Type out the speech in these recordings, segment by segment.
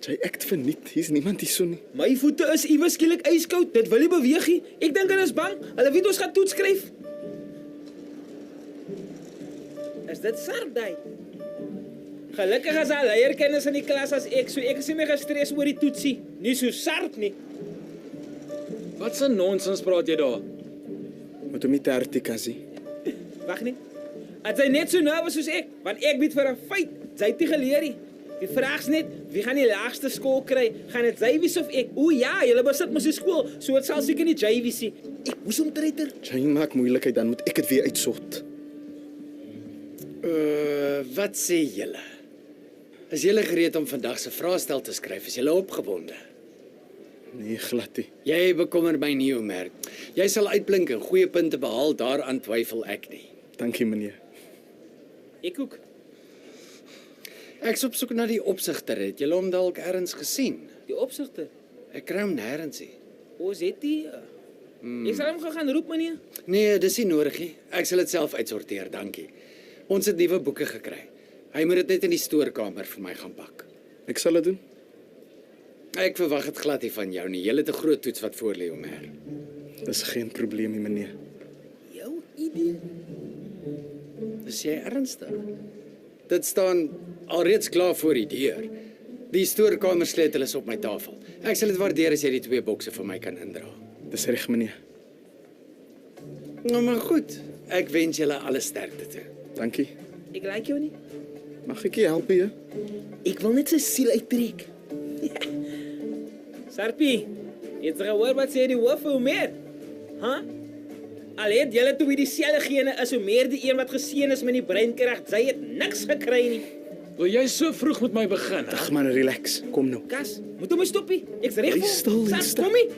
Jy act verniet, hier's niemand hier so nie. My voete is iewers skielik ijskoud. Dit wil nie beweeg nie. Ek dink hulle is bang. Hulle weet ons gaan toets skryf. Is dit Sarp daai? Gelukkig is al leierkennis in die klas as ek, so ek is nie meer gestres oor die toetsie. Nie so Sarp nie. Wat 'n nonsens praat jy daar? Moet hom nie te hard tikassie. Wag nie. As hy net so nervus soos ek, want ek weet vir 'n feit, sy het nie geleer nie. Die vraag is net, wie gaan die laagste skool kry? Gaan dit jy wees of ek? O ja, julle besit mos die skool, so dit sal seker nie jy wees nie. Ek moes hom treiter. Jy maak moeilikheid, dan moet ek dit weer uitsort. Wat sê julle? Is julle gereed om vandag se vraestel te skryf? Is julle opgewonde? Nee, glad nie. Jy bekommer my nie, Omer. Jy sal uitblink en goeie punte behaal, daaraan twyfel ek nie. Dankie, meneer. Ek ook. Ek is op soek na die opsigter. Het julle hom dalk ergens gesien? Die opsigter. Ek kry hom nêrens nie. Ons het die Ek sal hom gaan roep, meneer. Nee, dis nie nodig nie. Ek sal dit self uitsorteer, dankie. Ons het nuwe boeke gekry. Hy moet dit net in die stoorkamer vir my gaan pak. Ek sal dit doen. Ek verwag dit glad nie van jou nie. Jy het 'n groot toets wat voor lê, Omer. Dis geen probleem nie, meneer. Jou idee. Is jy ernstig? Dit staan alreeds klaar voor die deur. Die stoorkamersleutel is op my tafel. Ek sal dit waardeer as jy die 2 bokse vir my kan indra. Dis reg, meneer. Nou maar goed. Ek wens julle alle sterkte toe. Dankie. Ek like jou nie. Mag ek je help hier? Ek wil net sy siel uittrek. Sarpie, jy het gehoor wat sê die hoof hoe meer? Al het julle toe dieselfde gene is hoe meer die een wat geseën is met die breinkrag. Sy het niks gekry nie. Wil jy so vroeg met my begin, hè? Ag man, relax. Kom nou. Kas, moet hom stoppie. Ek's reg. Bly stil en Sarp, stil. kom nie.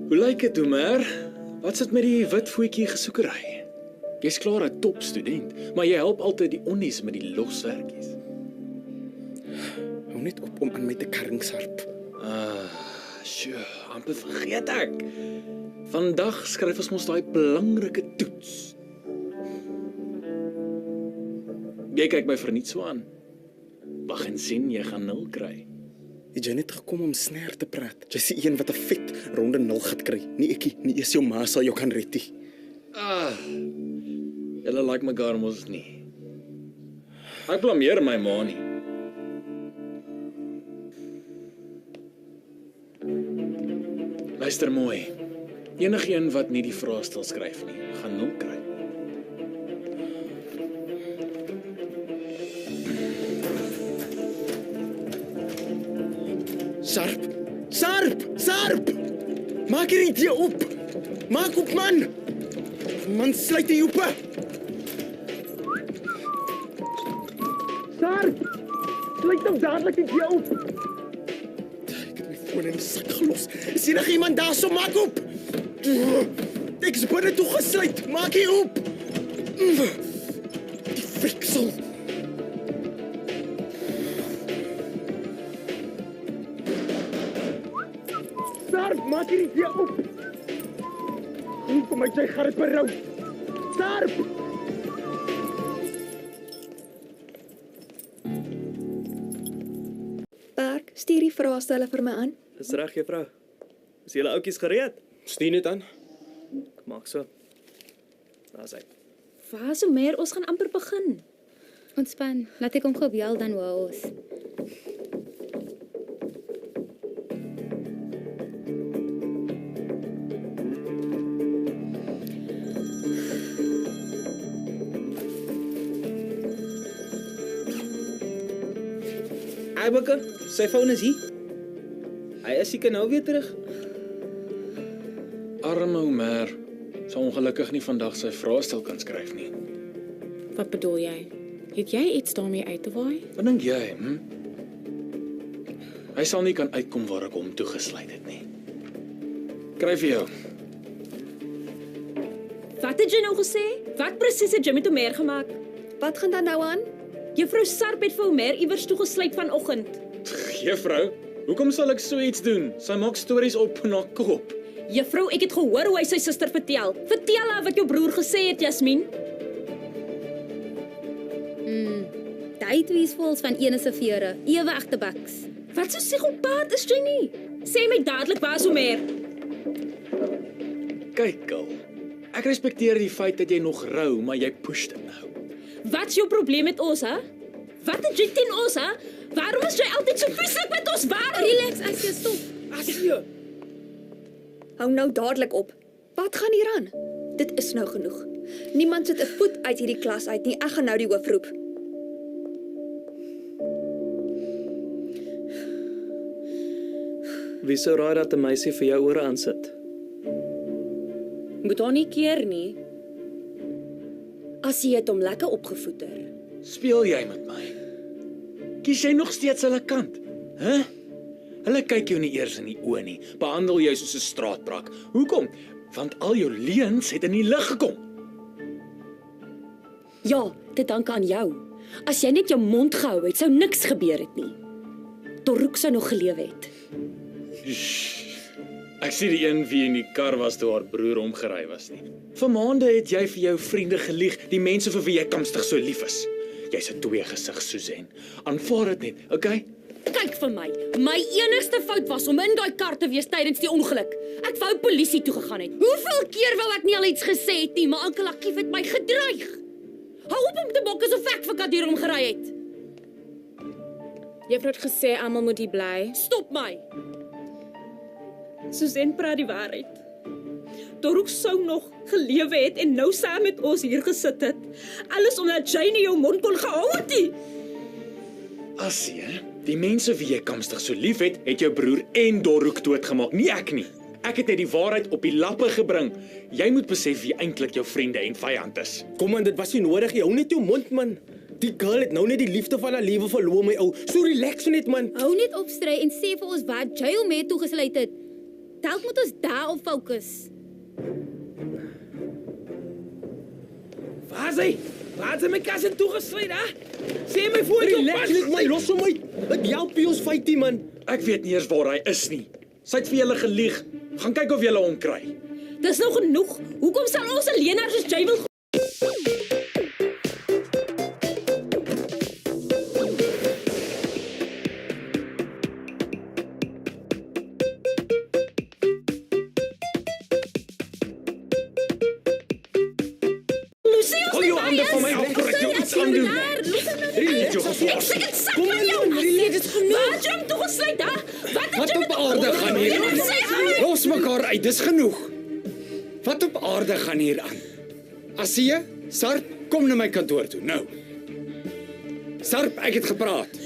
Hoe lyk dit, Omer? Wat sit met die wit voetjie gesoekery? Jy's klaar 'n topstudent, maar jy help altyd die onnies met die loswerkies. Hou net op om aan my te karring, Sarp. Sjoe, amper vergeet ek. Vandag skryf ons mos daai belangrike toets. Jy kyk my verniet so aan. Wag en sien, jy gaan 0 kry. Het jy net gekom om sner te praat? Jy sien een wat 'n vet ronde 0 gaan kry. Nie ekie, nie eers jou ma sal jou kan red nie. Julle like my garmos nie. Ek blameer my ma nie. Luister mooi. Enigeen wat nie die vraestel skryf nie, gaan 0 kry. Sarp! Sarp! Sarp! Maak hierdie deur op! Maak op, man! Man, sluit die oop! Sarp! Sluit hom dadelik die deur op! Ek het my foon in die sak gelos. Is hier nog iemand daar, so maak op! Ek is binne toe gesluit! Maak hier op! Die fiksel! Sarp, maak hierdie deur op! Kom my, jy gaan dit berou! Sarp! Park, stuur die vraestelle vir my aan. Dis reg, juffrou. Is julle oudjies gereed? Stuur net aan. Ek maak so. Daar's hy. Waar so meer, ons gaan amper begin. Ontspan, laat ek hom gou bel dan hoor ons. Aibukke, sy foon is hier. Hy is seker nou weer terug. Arme Omer sal ongelukkig nie vandag sy vraestel kan skryf nie. Wat bedoel jy? Het jy iets daarmee uit te waai? Wat dink jy, Hy sal nie kan uitkom waar ek hom toegesluit het nie. Kry vir jou. Wat het jy nou gesê? Wat presies het jy met Omer gemaak? Wat gaan dan nou aan? Juffrou Sarp het vir Omer iewers toegesluit vanoggend. Juffrou, hoekom sal ek so iets doen? Sy maak stories op in haar kop. Juffrou, ek het gehoor hoe hy sy suster vertel. Vertel haar wat jou broer gesê het, Jasmin. Daai twee is vols van ene se vere, ewe agterbaks. Wat so psigopaat is jy nie? Sê my dadelik waar is Omer? Kyk, Kil. Ek respekteer die feit dat jy nog rou, maar jy push dit nou. Wat is jou probleem met ons, hè? Wat het jy teen ons, hè? Waarom is jy altyd so vieslik met ons? Waarom? Relax, Asia, stop. Asie. Hou nou dadelik op. Wat gaan hier aan? Dit is nou genoeg. Niemand sit 'n voet uit hierdie klas uit nie. Ek gaan nou die hoof roep. Wie sou raai dat 'n meisie vir jou ore aansit? Moet haar nie keer nie. As jy het hom lekker opgevoeder. Speel jy met my? Kies jy nog steeds hulle kant? Hè? Hulle kyk jou nie eers in die oë nie. Behandel jou soos 'n straatbrak. Hoekom? Want al jou leuns het in die lig gekom. Ja, dit dank aan jou. As jy net jou mond gehou het, sou niks gebeur het nie. Toruk sou nog gelewe het. Ek sien die een wie in die kar was toe haar broer omgery was nie. Vir maande het jy vir jou vriende gelieg, die mense vir wie jy kamstig so lief is. Jy's 'n tweegesig, Susan. Aanvaar dit net, okay? Kyk vir my. My enigste fout was om in daai kar te wees tydens die ongeluk. Ek wou polisie toe gegaan het. Hoeveel keer wou ek nie al iets gesê het nie, maar Ankel Akief het my gedreig. Hou op om te bok asof ek vir Kadir omgery het. Juffrou het gesê almal moet hier bly. Stop my. Susan praat die waarheid. Toruk sou nog gelewe het en nou saam met ons hier gesit het. Alles omdat jy nie jou mond kon gehou het nie. Asie, die mense wie jy kamstig so lief het, het jou broer en Doruk doodgemaak, nie ek nie. Ek het net die waarheid op die lappe gebring. Jy moet besef wie eintlik jou vriende en vyand is. Kom man, dit was nie nodig. Jy hou net jou mond, man. Die girl het nou net die liefde van haar lewe verloor, my ou. So relax net, man. Hou net op stry en sê vir ons wat jy hom mee toegesluit het. Dalk moet ons daarop fokus. Waar is hy? Waar is hy my kas toegesluit, hè? Sê my voor jou Relax net, my. Los hom uit. Dit help nie ons fight nie, man. Ek weet nie eers waar hy is nie. Sy het vir julle gelieg. Gaan kyk of julle hom kry. Dis nou genoeg. Hoekom sal ons 'n leenaar soos jy wil Hou jou hande van my af, voordat jy iets aandoen. Relax, Ek sê dit sak van jou. Relax. Waar jy hom toegesluit, hè? Wat op aarde gaan hier aan? Los mekaar uit, dis genoeg. Wat op aarde gaan hier aan? Asie, Sarp, kom na my kantoor toe, nou. Sarp, ek het gepraat.